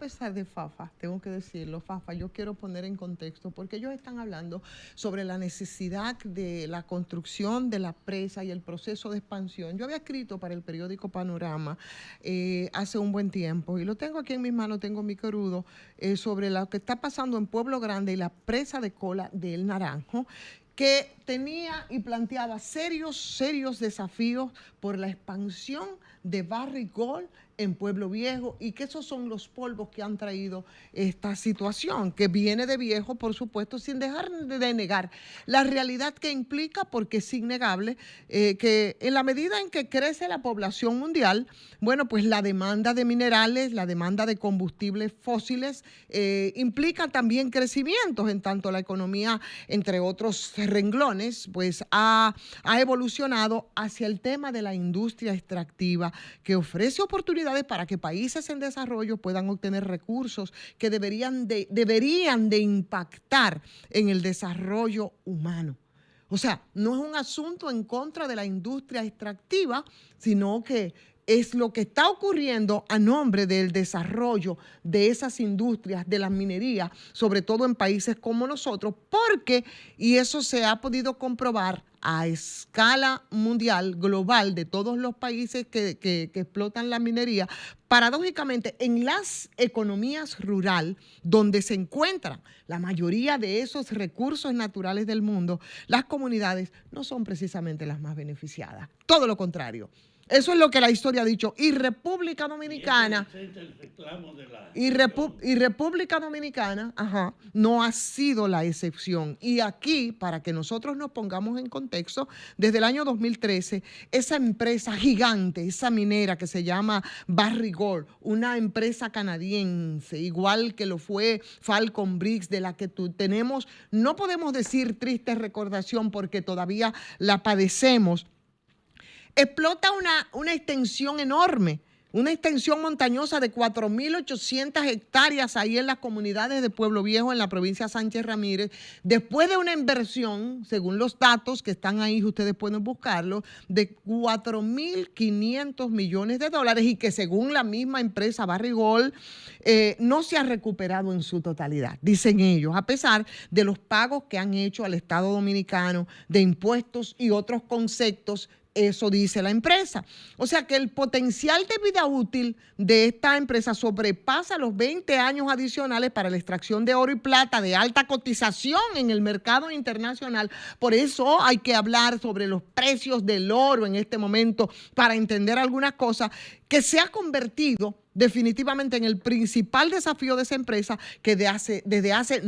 pesar de Fafa, tengo que decirlo, Fafa, yo quiero poner en contexto, porque ellos están hablando sobre la necesidad de la construcción de la presa y el proceso de expansión. Yo había escrito para el periódico Panorama hace un buen tiempo, y lo tengo aquí en mis manos, tengo mi querudo, sobre lo que está pasando en Pueblo Grande y la presa de cola del Naranjo, que tenía y planteaba serios desafíos por la expansión de Barrick Gold en Pueblo Viejo, y que esos son los polvos que han traído esta situación, que viene de viejo, por supuesto, sin dejar de negar la realidad que implica, porque es innegable que en la medida en que crece la población mundial, bueno, pues la demanda de minerales, la demanda de combustibles fósiles implica también crecimientos, en tanto la economía, entre otros renglones, pues ha evolucionado hacia el tema de la industria extractiva, que ofrece oportunidades para que países en desarrollo puedan obtener recursos que deberían de impactar en el desarrollo humano. O sea, no es un asunto en contra de la industria extractiva, sino que es lo que está ocurriendo a nombre del desarrollo de esas industrias, de la minería, sobre todo en países como nosotros, porque, y eso se ha podido comprobar a escala mundial, global, de todos los países que explotan la minería, paradójicamente, en las economías rural, donde se encuentran la mayoría de esos recursos naturales del mundo, las comunidades no son precisamente las más beneficiadas. Todo lo contrario. Eso es lo que la historia ha dicho. Y República Dominicana, República Dominicana, no ha sido la excepción. Y aquí, para que nosotros nos pongamos en contexto, desde el año 2013, esa empresa gigante, esa minera que se llama Barrick Gold, una empresa canadiense, igual que lo fue Falcon Bricks, de la que tenemos, no podemos decir triste recordación porque todavía la padecemos, explota una extensión enorme, una extensión montañosa de 4.800 hectáreas ahí en las comunidades de Pueblo Viejo, en la provincia de Sánchez Ramírez, después de una inversión, según los datos que están ahí, ustedes pueden buscarlo, de 4.500 millones de dólares, y que según la misma empresa Barrick Gold, no se ha recuperado en su totalidad, dicen ellos, a pesar de los pagos que han hecho al Estado Dominicano de impuestos y otros conceptos. Eso dice la empresa. O sea que el potencial de vida útil de esta empresa sobrepasa los 20 años adicionales para la extracción de oro y plata de alta cotización en el mercado internacional. Por eso hay que hablar sobre los precios del oro en este momento para entender algunas cosas, que se ha convertido definitivamente en el principal desafío de esa empresa, que desde hace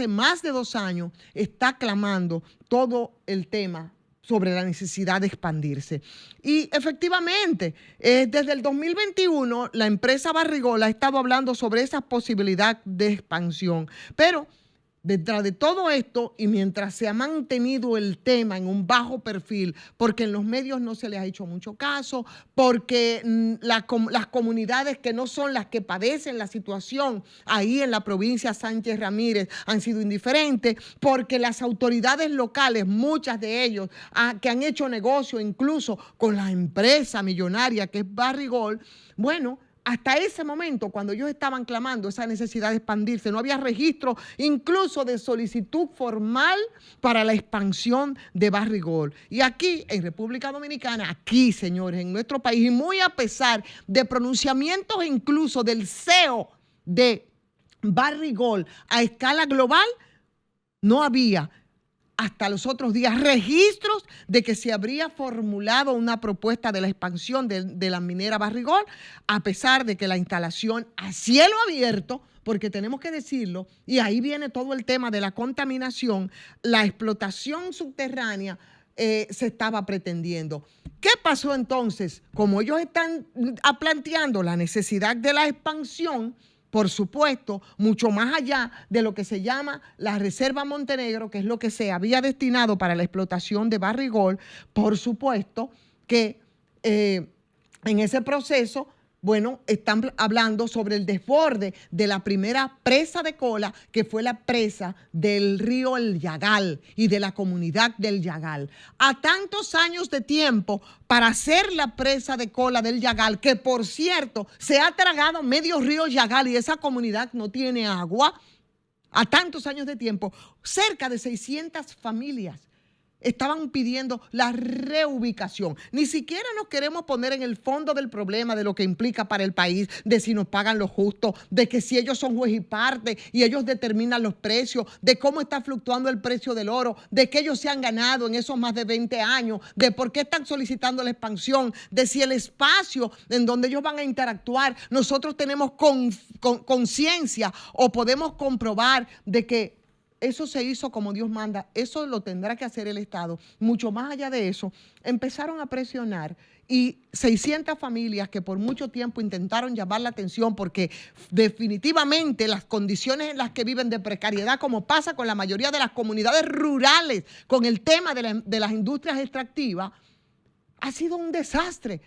más de 2 años está clamando todo el tema sobre la necesidad de expandirse. Y efectivamente, desde el 2021, la empresa Barrick Gold ha estado hablando sobre esa posibilidad de expansión. Pero detrás de todo esto, y mientras se ha mantenido el tema en un bajo perfil, porque en los medios no se les ha hecho mucho caso, porque las comunidades que no son las que padecen la situación ahí en la provincia Sánchez Ramírez han sido indiferentes, porque las autoridades locales, muchas de ellos, que han hecho negocio incluso con la empresa millonaria que es Barrick Gold, bueno, hasta ese momento, cuando ellos estaban clamando esa necesidad de expandirse, no había registro incluso de solicitud formal para la expansión de Barrick Gold. Y aquí, en República Dominicana, aquí, señores, en nuestro país, y muy a pesar de pronunciamientos incluso del CEO de Barrick Gold a escala global, no había hasta los otros días registros de que se habría formulado una propuesta de la expansión de la minera Barrick Gold, a pesar de que la instalación a cielo abierto, porque tenemos que decirlo, y ahí viene todo el tema de la contaminación, la explotación subterránea se estaba pretendiendo. ¿Qué pasó entonces? Como ellos están planteando la necesidad de la expansión, por supuesto, mucho más allá de lo que se llama la Reserva Montenegro, que es lo que se había destinado para la explotación de Barrick Gold, por supuesto que en ese proceso Bueno, están hablando sobre el desborde de la primera presa de cola, que fue la presa del río El Yagal y de la comunidad del Yagal. A tantos años de tiempo para hacer la presa de cola del Yagal, que por cierto se ha tragado medio río Yagal y esa comunidad no tiene agua, a tantos años de tiempo, cerca de 600 familias estaban pidiendo la reubicación. Ni siquiera nos queremos poner en el fondo del problema de lo que implica para el país, de si nos pagan lo justo, de que si ellos son juez y parte y ellos determinan los precios, de cómo está fluctuando el precio del oro, de que ellos se han ganado en esos más de 20 años, de por qué están solicitando la expansión, de si el espacio en donde ellos van a interactuar, nosotros tenemos conciencia o podemos comprobar de que eso se hizo como Dios manda, eso lo tendrá que hacer el Estado. Mucho más allá de eso, empezaron a presionar y 600 familias que por mucho tiempo intentaron llamar la atención porque definitivamente las condiciones en las que viven de precariedad, como pasa con la mayoría de las comunidades rurales, con el tema de las industrias extractivas, ha sido un desastre.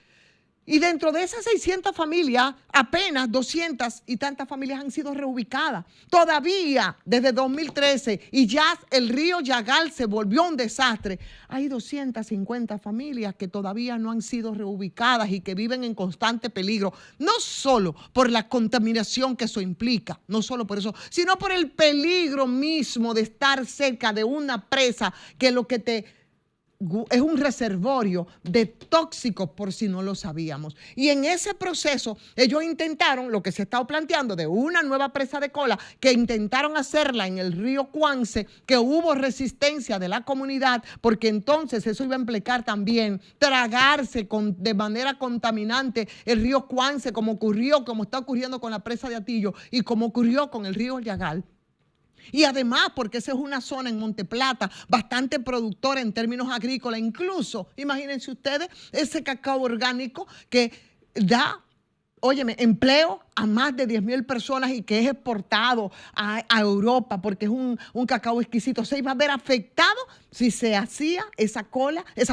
Y dentro de esas 600 familias, apenas 200 y tantas familias han sido reubicadas. Todavía, desde 2013, y ya el río Yagal se volvió un desastre, hay 250 familias que todavía no han sido reubicadas y que viven en constante peligro. No solo por la contaminación que eso implica, no solo por eso, sino por el peligro mismo de estar cerca de una presa que lo que es un reservorio de tóxicos, por si no lo sabíamos. Y en ese proceso ellos intentaron lo que se ha estado planteando de una nueva presa de cola, que intentaron hacerla en el río Cuance, que hubo resistencia de la comunidad, porque entonces eso iba a implicar también tragarse de manera contaminante el río Cuance, como está ocurriendo con la presa de Atillo y como ocurrió con el río Yagal. Y además, porque esa es una zona en Monteplata bastante productora en términos agrícolas, incluso, imagínense ustedes, ese cacao orgánico que da, óyeme, empleo a más de 10,000 personas y que es exportado a Europa porque es un cacao exquisito. Se iba a ver afectado si se hacía esa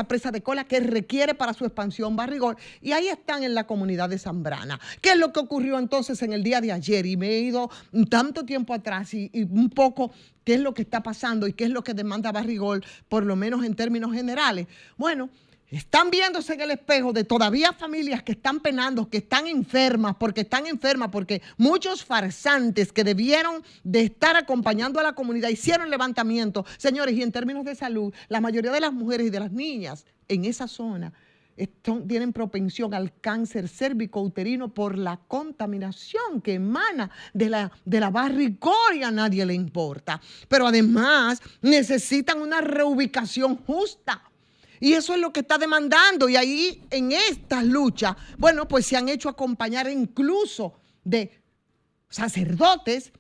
presa de cola que requiere para su expansión Barrigol. Y ahí están en la comunidad de Zambrana. ¿Qué es lo que ocurrió entonces en el día de ayer? Y me he ido tanto tiempo atrás y un poco qué es lo que está pasando y qué es lo que demanda Barrigol, por lo menos en términos generales. Bueno, están viéndose en el espejo de todavía familias que están penando, que están enfermas, porque muchos farsantes que debieron de estar acompañando a la comunidad hicieron levantamiento. Señores, y en términos de salud, la mayoría de las mujeres y de las niñas en esa zona tienen propensión al cáncer cérvico-uterino por la contaminación que emana de la Barrigol y a nadie le importa. Pero además necesitan una reubicación justa. Y eso es lo que está demandando. Y ahí, en estas luchas, bueno, pues se han hecho acompañar incluso de sacerdotes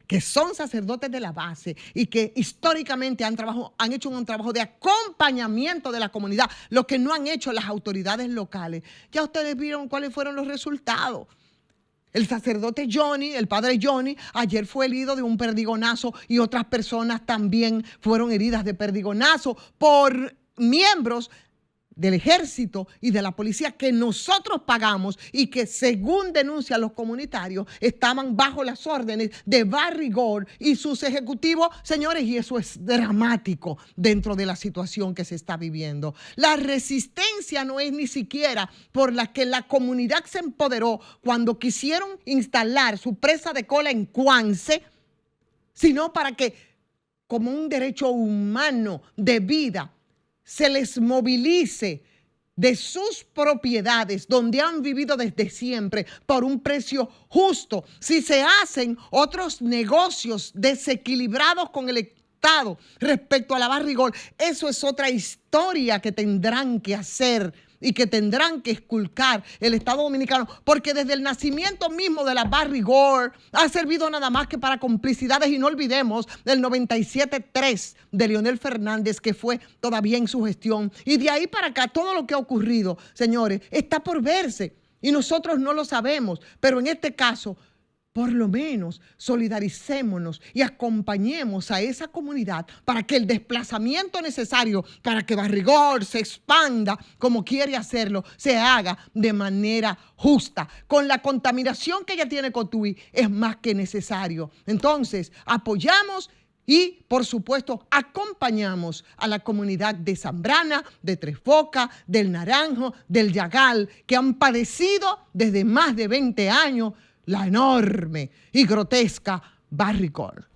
que son sacerdotes de la base y que históricamente han hecho un trabajo de acompañamiento de la comunidad, lo que no han hecho las autoridades locales. Ya ustedes vieron cuáles fueron los resultados. El sacerdote Johnny, el padre Johnny, ayer fue herido de un perdigonazo y otras personas también fueron heridas de perdigonazo por miembros del ejército y de la policía que nosotros pagamos y que, según denuncian los comunitarios, estaban bajo las órdenes de Barrigol y sus ejecutivos. Señores, y eso es dramático dentro de la situación que se está viviendo. La resistencia no es ni siquiera por la que la comunidad se empoderó cuando quisieron instalar su presa de cola en Cuance, sino para que, como un derecho humano de vida, se les movilice de sus propiedades donde han vivido desde siempre por un precio justo. Si se hacen otros negocios desequilibrados con el Estado respecto a la Barrigol, eso es otra historia que tendrán que hacer y que tendrán que esculcar el Estado Dominicano, porque desde el nacimiento mismo de la Barrigol ha servido nada más que para complicidades. Y no olvidemos el 97-3 de Leonel Fernández, que fue todavía en su gestión. Y de ahí para acá, todo lo que ha ocurrido, señores, está por verse y nosotros no lo sabemos. Pero en este caso, por lo menos solidaricémonos y acompañemos a esa comunidad para que el desplazamiento necesario para que Barrigor se expanda como quiere hacerlo, se haga de manera justa. Con la contaminación que ya tiene Cotuí es más que necesario. Entonces, apoyamos y, por supuesto, acompañamos a la comunidad de Zambrana, de Tres Bocas, del Naranjo, del Yagal, que han padecido desde más de 20 años la enorme y grotesca Barrigor.